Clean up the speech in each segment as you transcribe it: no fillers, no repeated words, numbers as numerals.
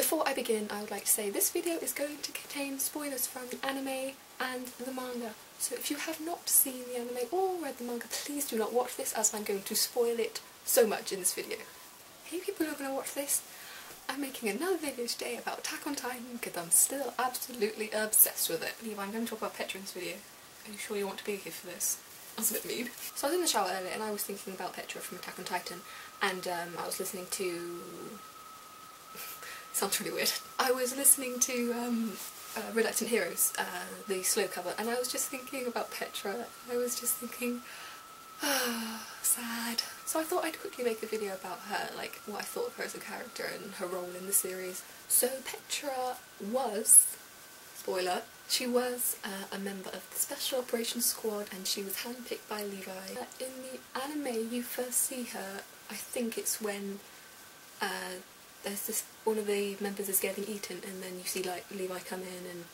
Before I begin, I would like to say this video is going to contain spoilers from the anime and the manga. So if you have not seen the anime or read the manga, please do not watch this, as I'm going to spoil it so much in this video. Hey people who are going to watch this, I'm making another video today about Attack on Titan because I'm still absolutely obsessed with it. Levi, I'm going to talk about Petra in this video. Are you sure you want to be here for this? That's a bit mean. So I was in the shower earlier and I was thinking about Petra from Attack on Titan, and I was listening to... sounds really weird. I was listening to Reluctant Heroes, the slow cover, and I was just thinking about Petra. I was just thinking, sad. So I thought I'd quickly make a video about her, like what I thought of her as a character and her role in the series. So Petra was, spoiler, she was a member of the Special Operations Squad, and she was handpicked by Levi. In the anime you first see her, I think it's when there's this, one of the members is getting eaten, and then you see like Levi come in and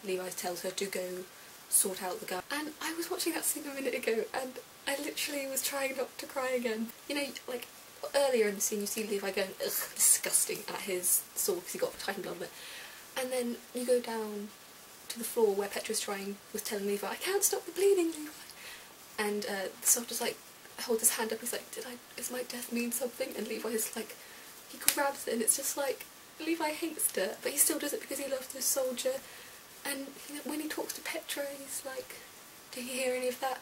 Levi tells her to go sort out the guy. And I was watching that scene a minute ago and I literally was trying not to cry again. You know, like earlier in the scene you see Levi going ugh, disgusting at his sword because he got Titan blood on it. And then you go down to the floor where Petra's was telling Levi, I can't stop the bleeding, Levi. And the soldier's like, holds his hand up, he's like, does my death mean something? And Levi's like, he grabs it and it's just like, Levi hates her, but he still does it because he loves this soldier. And when he talks to Petra, he's like, did you hear any of that?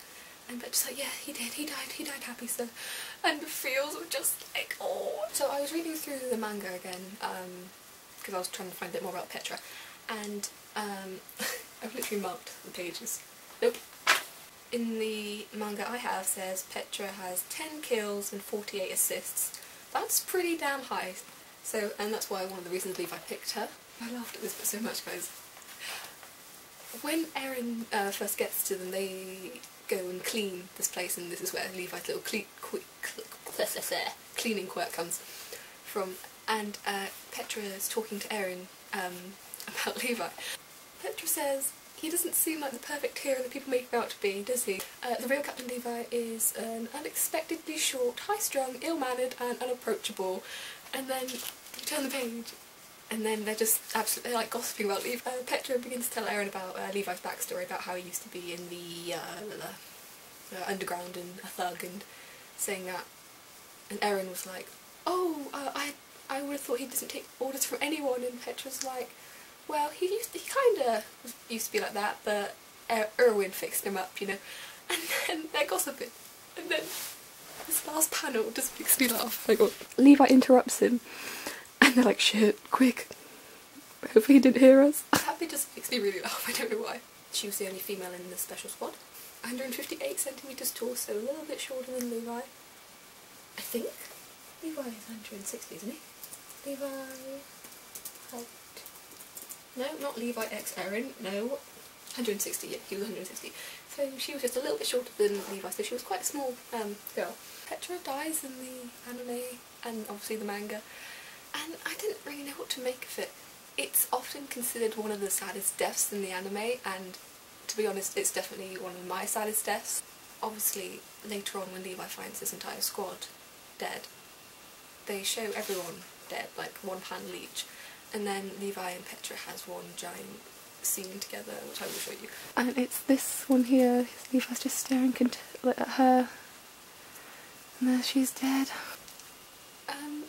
And Petra's like, yeah, he did, he died happy, sir. And the feels were just like, oh. So I was reading through the manga again, because I was trying to find a bit more about Petra, and I've literally marked the pages. Nope. In the manga I have says Petra has 10 kills and 48 assists. That's pretty damn high. So, and that's why one of the reasons Levi picked her. I laughed at this bit so much, guys. When Eren first gets to them, they go and clean this place, and this is where Levi's little cleaning quirk comes from. And Petra is talking to Eren about Levi. Petra says, he doesn't seem like the perfect hero that people make him out to be, does he? The real Captain Levi is an unexpectedly short, high-strung, ill-mannered and unapproachable. And then you turn the page and then they're just absolutely like gossiping about Levi. Petra begins to tell Eren about Levi's backstory, about how he used to be in the underground and a thug, and saying that. And Eren was like, oh, I would have thought he doesn't take orders from anyone. And Petra's like, well, he kinda used to be like that, but Erwin fixed him up, you know. And then they're gossiping, and then this last panel just makes me laugh. Hang on. Levi interrupts him, and they're like, shit, quick. Hopefully he didn't hear us. That bit just makes me really laugh, I don't know why. She was the only female in the special squad. 158 centimetres tall, so a little bit shorter than Levi. I think. Levi is 160, isn't he? Levi... height. No, not Levi x Eren, no. 160, yeah, he was 160. So she was just a little bit shorter than Levi, so she was quite a small girl. Petra dies in the anime and obviously the manga, and I didn't really know what to make of it. It's often considered one of the saddest deaths in the anime, and to be honest, it's definitely one of my saddest deaths. Obviously, later on when Levi finds his entire squad dead, they show everyone dead, like one panel each. And then Levi and Petra has one giant scene together, which I will show you. And it's this one here. Levi's just staring at her, and there she's dead.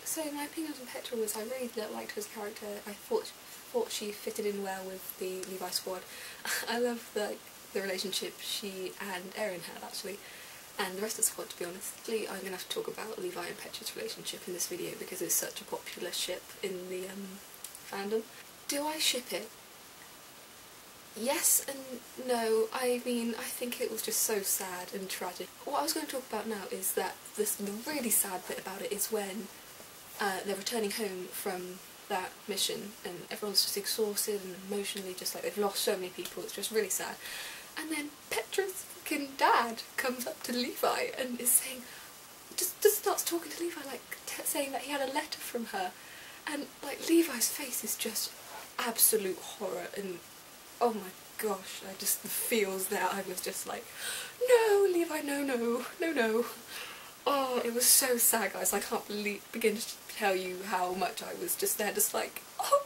So my opinion on Petra was I really liked her as a character. I thought she fitted in well with the Levi squad. I love the relationship she and Eren had, actually, and the rest of the squad, to be honest. I'm going to have to talk about Levi and Petra's relationship in this video because it's such a popular ship in the fandom. Do I ship it? Yes and no. I mean, I think it was just so sad and tragic. What I was going to talk about now is that the really sad bit about it is when they're returning home from that mission and everyone's just exhausted and emotionally just like they've lost so many people. It's just really sad. And then Petra's fucking dad comes up to Levi and is saying, just starts talking to Levi, like saying that he had a letter from her. And like Levi's face is just absolute horror, and oh my gosh, the feels there. I was just like, no, Levi, no, no, no, no. Oh, it was so sad, guys. I can't begin to tell you how much I was just there, just like, oh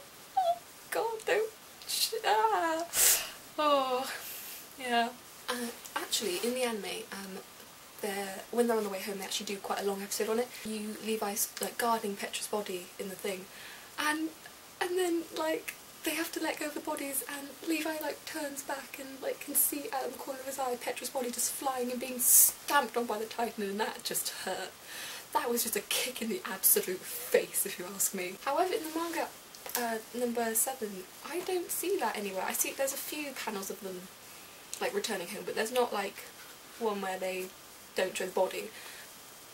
god, don't. Oh, yeah. Actually, in the anime, when they're on the way home, they actually do quite a long episode on it. Levi's like guarding Petra's body in the thing, and then like they have to let go of the bodies, and Levi like turns back and like can see out of the corner of his eye Petra's body just flying and being stamped on by the Titan, and that just hurt. That was just a kick in the absolute face, if you ask me. However, in the manga, number 7, I don't see that anywhere. I see there's a few panels of them like returning home, but there's not like one where they don't show the body.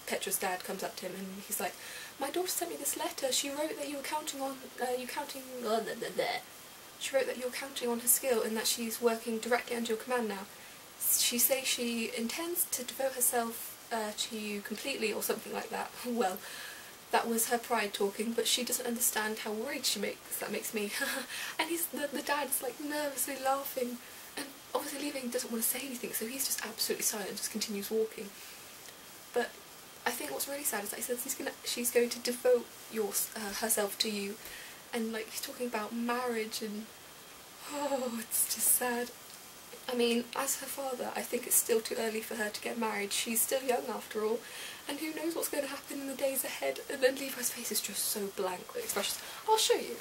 Petras Dad comes up to him and he's like, "My daughter sent me this letter. She wrote that you were counting on She wrote that you're counting on her skill and that she's working directly under your command now. She says she intends to devote herself to you completely," or something like that. Well, that was her pride talking, but she doesn't understand how worried that makes me. And the dad's like nervously laughing, and obviously Levi doesn't want to say anything, so he's just absolutely silent and just continues walking. But I think what's really sad is that he says she's going to devote herself to you, and like he's talking about marriage, and oh, it's just sad. I mean, as her father, I think it's still too early for her to get married. She's still young after all, and who knows what's going to happen in the days ahead. And then Levi's face is just so blank with expressions. I'll show you.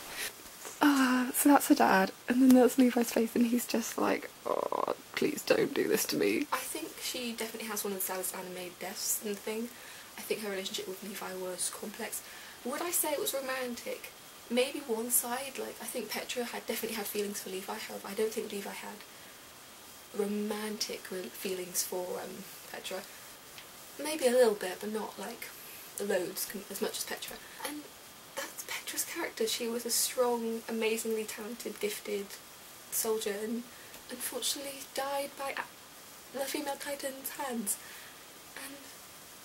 So that's her dad, and then that's Levi's face, and he's just like, "Oh, please don't do this to me." I think she definitely has one of the saddest anime deaths in the thing. I think her relationship with Levi was complex. Would I say it was romantic? Maybe one side. Like, I think Petra definitely had feelings for Levi, however I don't think Levi had romantic feelings for Petra. Maybe a little bit, but not like loads as much as Petra. And that's Petra's character. She was a strong, amazingly talented, gifted soldier, and unfortunately died by the female Titan's hands and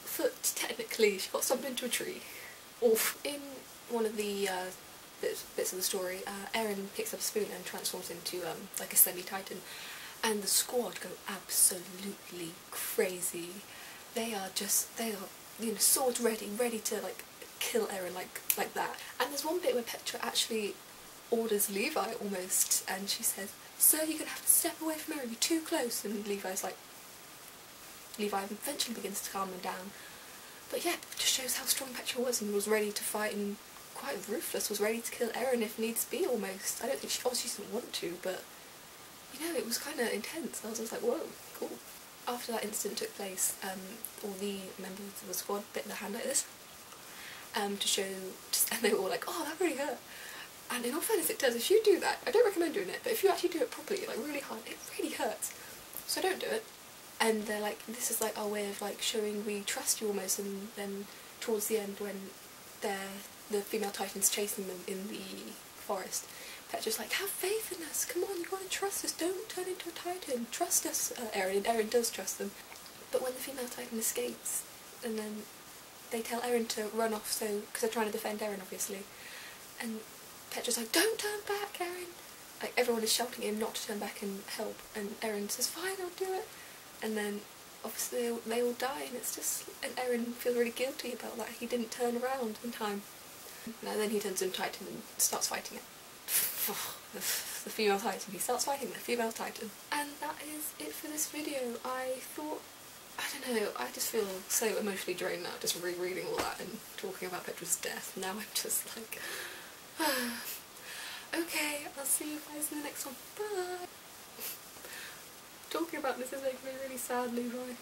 foot. Technically, she got stumped into a tree. Oof. In one of the bits of the story, Eren picks up a spoon and transforms into like a semi-Titan. And the squad go absolutely crazy. They are, you know, swords ready to like kill Eren like that. And there's one bit where Petra actually orders Levi almost, and she says, "Sir, you're gonna have to step away from Eren, you're too close." And Levi eventually begins to calm him down. But yeah, it just shows how strong Petra was, and was ready to fight, and quite ruthless, was ready to kill Eren if needs be almost. I don't think she obviously didn't want to, but you know, it was kind of intense. I was just like, whoa, cool. After that incident took place, all the members of the squad bit their hand like this, to show, and they were all like, "Oh, that really hurt." And in all fairness, it does. If you do that, I don't recommend doing it, but if you actually do it properly, like really hard, it really hurts. So don't do it. And they're like, this is like our way of like showing we trust you almost. And then towards the end, when the female Titan's chasing them in the forest, Petra's like, "Have faith in us, come on, you gotta trust us, don't turn into a Titan, trust us, Eren," and Eren does trust them. But when the female Titan escapes, and then they tell Eren to run off, because they're trying to defend Eren obviously, and Petra's like, "Don't turn back, Eren!" Like, everyone is shouting at him not to turn back and help, and Eren says, "Fine, I'll do it." And then obviously they all die, and it's just, and Eren feels really guilty about that, he didn't turn around in time. And then he turns into Titan and starts fighting it. The female Titan. He starts fighting the female Titan. And that is it for this video. I thought, I don't know, I just feel so emotionally drained now just rereading all that and talking about Petra's death. Now I'm just like, okay, I'll see you guys in the next one. Bye! Talking about this is making me really sad, Levi.